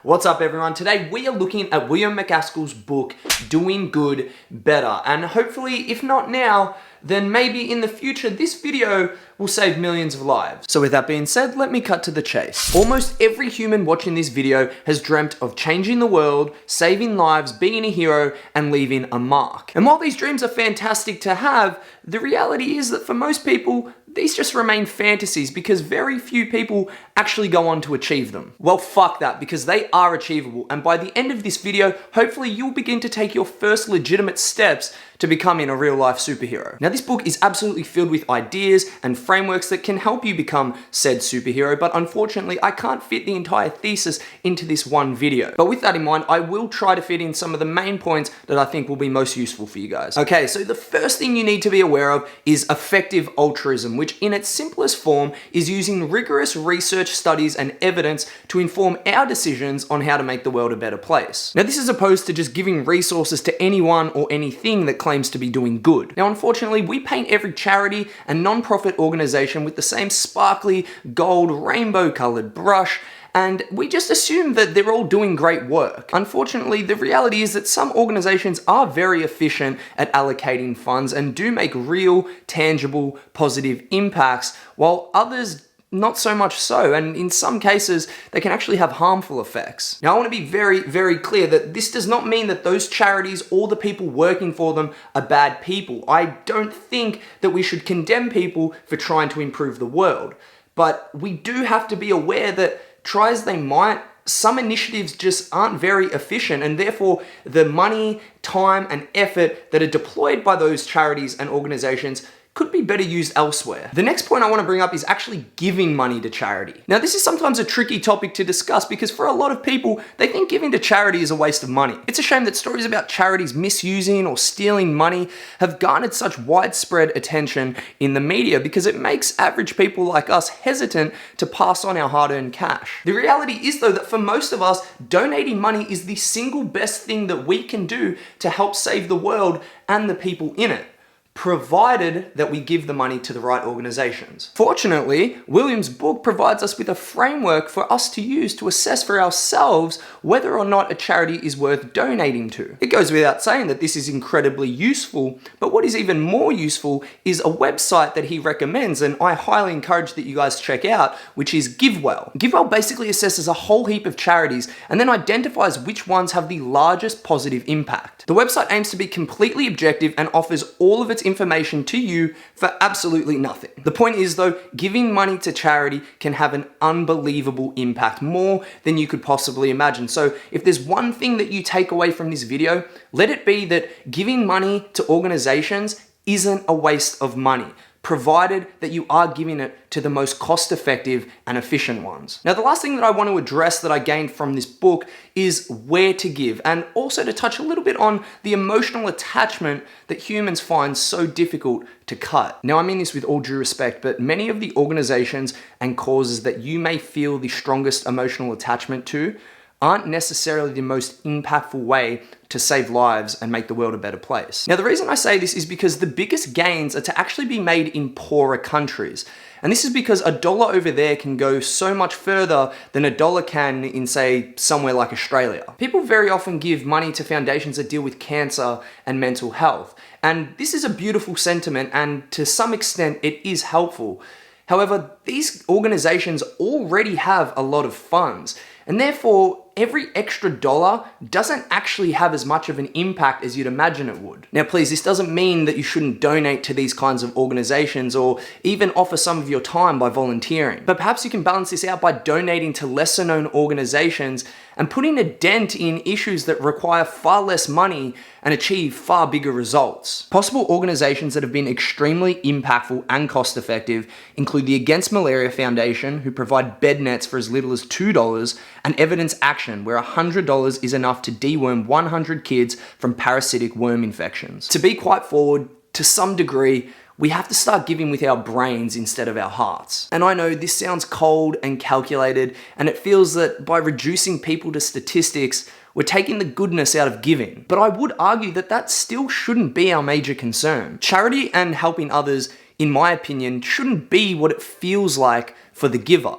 What's up everyone? Today we are looking at William McAskill's book, Doing Good Better. And hopefully, if not now, then maybe in the future, this video will save millions of lives. So with that being said, let me cut to the chase. Almost every human watching this video has dreamt of changing the world, saving lives, being a hero, and leaving a mark. And while these dreams are fantastic to have, the reality is that for most people, these just remain fantasies because very few people actually go on to achieve them. Well, fuck that, because they are achievable. And by the end of this video, hopefully you'll begin to take your first legitimate steps to becoming a real life superhero. Now, this book is absolutely filled with ideas and frameworks that can help you become said superhero, but unfortunately, I can't fit the entire thesis into this one video. But with that in mind, I will try to fit in some of the main points that I think will be most useful for you guys. Okay, so the first thing you need to be aware of is effective altruism, which in its simplest form is using rigorous research, studies, and evidence to inform our decisions on how to make the world a better place. Now, this is opposed to just giving resources to anyone or anything that claims to be doing good. Now, unfortunately, we paint every charity and non-profit organization with the same sparkly, gold, rainbow-colored brush, and we just assume that they're all doing great work. Unfortunately, the reality is that some organizations are very efficient at allocating funds and do make real, tangible, positive impacts, while others not so much so, and in some cases, they can actually have harmful effects. Now, I want to be very, very clear that this does not mean that those charities or the people working for them are bad people. I don't think that we should condemn people for trying to improve the world, but we do have to be aware that try as they might, some initiatives just aren't very efficient, and therefore the money, time, and effort that are deployed by those charities and organizations could be better used elsewhere. The next point I want to bring up is actually giving money to charity. Now, this is sometimes a tricky topic to discuss because for a lot of people, they think giving to charity is a waste of money. It's a shame that stories about charities misusing or stealing money have garnered such widespread attention in the media because it makes average people like us hesitant to pass on our hard-earned cash. The reality is, though, that for most of us, donating money is the single best thing that we can do to help save the world and the people in it, provided that we give the money to the right organizations. Fortunately, William's book provides us with a framework for us to use to assess for ourselves whether or not a charity is worth donating to. It goes without saying that this is incredibly useful, but what is even more useful is a website that he recommends, and I highly encourage that you guys check out, which is GiveWell. GiveWell basically assesses a whole heap of charities and then identifies which ones have the largest positive impact. The website aims to be completely objective and offers all of its information to you for absolutely nothing. The point is, though, giving money to charity can have an unbelievable impact, more than you could possibly imagine. So if there's one thing that you take away from this video, let it be that giving money to organizations isn't a waste of money, provided that you are giving it to the most cost-effective and efficient ones. Now, the last thing that I want to address that I gained from this book is where to give, and also to touch a little bit on the emotional attachment that humans find so difficult to cut. Now, I mean this with all due respect, but many of the organizations and causes that you may feel the strongest emotional attachment to aren't necessarily the most impactful way to save lives and make the world a better place. Now, the reason I say this is because the biggest gains are to actually be made in poorer countries. And this is because $1 over there can go so much further than $1 can in, say, somewhere like Australia. People very often give money to foundations that deal with cancer and mental health. And this is a beautiful sentiment, and to some extent, it is helpful. However, these organizations already have a lot of funds, and therefore, every extra dollar doesn't actually have as much of an impact as you'd imagine it would. Now, please, this doesn't mean that you shouldn't donate to these kinds of organizations or even offer some of your time by volunteering. But perhaps you can balance this out by donating to lesser known organizations and putting a dent in issues that require far less money and achieve far bigger results. Possible organizations that have been extremely impactful and cost effective include the Against Malaria Foundation, who provide bed nets for as little as $2, and Evidence Action, where $100 is enough to deworm 100 kids from parasitic worm infections. To be quite forward, to some degree, we have to start giving with our brains instead of our hearts. And I know this sounds cold and calculated, and it feels that by reducing people to statistics, we're taking the goodness out of giving. But I would argue that that still shouldn't be our major concern. Charity and helping others, in my opinion, shouldn't be what it feels like for the giver.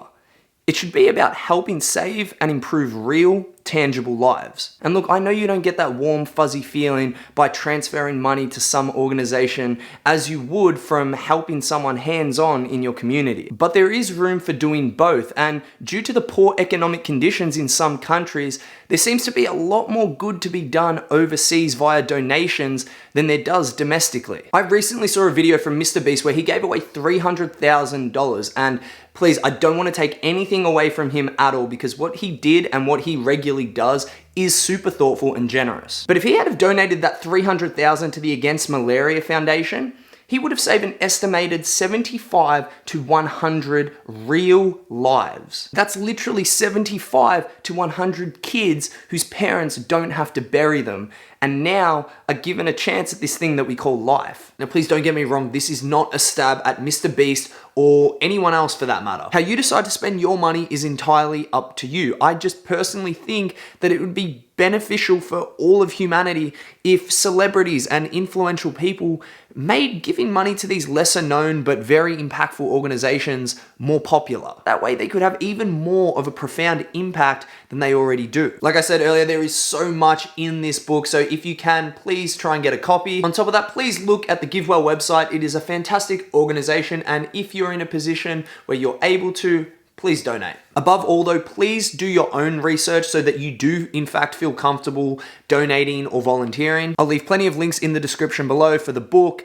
It should be about helping save and improve real, tangible lives. And look, I know you don't get that warm, fuzzy feeling by transferring money to some organization as you would from helping someone hands-on in your community. But there is room for doing both, and due to the poor economic conditions in some countries, there seems to be a lot more good to be done overseas via donations than there does domestically. I recently saw a video from Mr. Beast where he gave away $300,000, and please, I don't want to take anything away from him at all, because what he did and what he regularly does is super thoughtful and generous. But if he had have donated that $300,000 to the Against Malaria Foundation, he would have saved an estimated 75 to 100 real lives. That's literally 75 to 100 kids whose parents don't have to bury them and now are given a chance at this thing that we call life. Now, please don't get me wrong, this is not a stab at Mr. Beast or anyone else for that matter. How you decide to spend your money is entirely up to you. I just personally think that it would be beneficial for all of humanity if celebrities and influential people made giving money to these lesser known but very impactful organizations more popular. That way they could have even more of a profound impact than they already do. Like I said earlier, there is so much in this book, so if you can, please try and get a copy. On top of that, please look at the GiveWell website. It is a fantastic organization, and if you're in a position where you're able to, please donate. Above all though, please do your own research so that you do in fact feel comfortable donating or volunteering. I'll leave plenty of links in the description below for the book,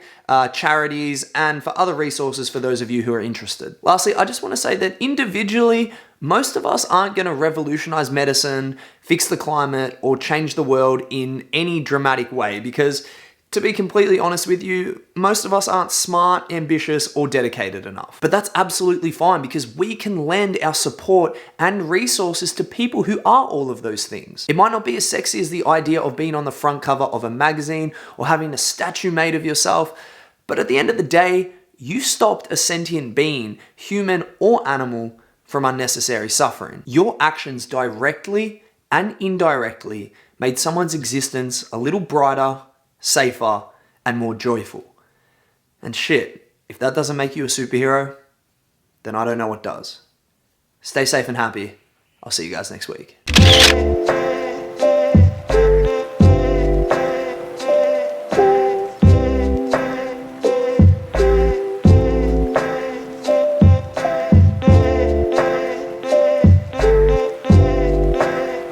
charities, and for other resources for those of you who are interested. Lastly, I just want to say that individually, most of us aren't going to revolutionize medicine, fix the climate, or change the world in any dramatic way, because to be completely honest with you, most of us aren't smart, ambitious, or dedicated enough. But that's absolutely fine, because we can lend our support and resources to people who are all of those things. It might not be as sexy as the idea of being on the front cover of a magazine or having a statue made of yourself, but at the end of the day, you stopped a sentient being, human or animal, from unnecessary suffering. Your actions directly and indirectly made someone's existence a little brighter, safer, and more joyful. And shit, if that doesn't make you a superhero, then I don't know what does. Stay safe and happy. I'll see you guys next week.